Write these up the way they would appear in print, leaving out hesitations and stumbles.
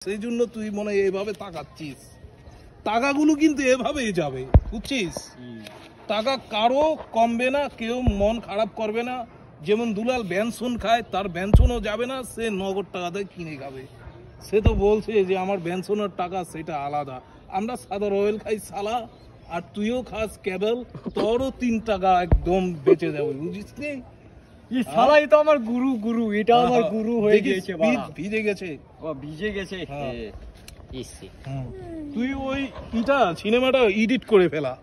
সেই জন্য তুই মনে হয় এভাবে তাকাচ্ছিস। টাকাগুলো কিন্তু এভাবেই যাবে, বুঝছিস? টাকা কারো কমবে না, কেউ মন খারাপ করবে না। যেমন দুলাল বেনসন খায়, তার বেনসনও যাবে না, সে নগদ টাকাতে কিনে খাবে। সে তো বলছে যে আমার বেনসনের টাকা সেটা আলাদা। আমরা সাদা রয়েল খাই সালা, আর তুইও খাস কেবল, তোরও 3 টাকা একদম বেঁচে যাবে, বুঝিস নি? শালাই তো আমার গুরু, গুরু এটা আমার গুরু হয়ে গেছে। ভিজে গেছে, ও ভিজে গেছে। তুই ওই সিনেমাটা এডিট করে ফেলা।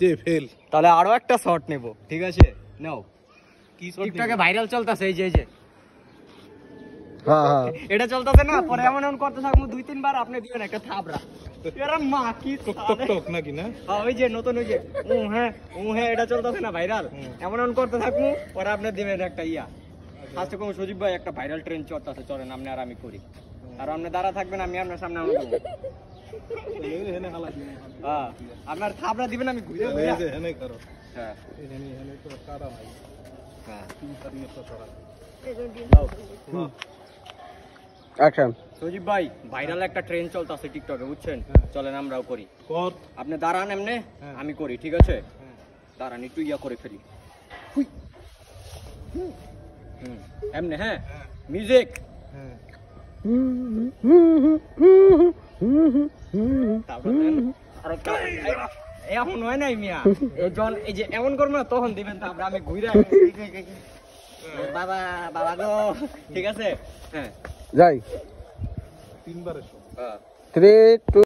যে ফেল, তাহলে আরো একটা শট নেব, ঠিক আছে? নাও, কি শট? টিকটকে ভাইরাল চলতেছে এই যে এটা চলতেছে না, পরে এমন এমন করতে থাকবো 2-3 বার, আপনি দিবেন একটা থাবড়া। এরা মা কি টক টক টক নাকি না? ওই যে নতুন ওই যে হ্যাঁ এটা চলতেছে না ভাইরাল, এমন এমন করতে থাকবো, পরে আপনি দিবেন একটা ইয়া। ফার্স্টে কোন সজীব ভাই একটা ভাইরাল ট্রেন্ড চলতেছে, চলেন আপনি আর আমি করি, আর আপনি দাঁড়া থাকবেন, আমি আপনার সামনে আপনার থাবড়া দিবেন, আমি ঘুরে হ্যাঁ অ্যাকশন। সজীব ভাই, ভাইরাল একটা ট্রেন্ড চলতেছে টিকটকে, বুঝছেন? চলেন আমরাও করি। আপনি দাঁড়ান এমনে, আমি করি, ঠিক আছে? দাঁড়ান একটু ইয়া করে ফেলি। এমনে, হ্যাঁ, মিউজিক। এখন হয় নাই মিয়া, এই যে এমন করবো না, তখন দিবেন, তারপরে আমি ঘুরে বাবা বাবা গো, ঠিক আছে? হ্যাঁ যাই 3 বারে 3 2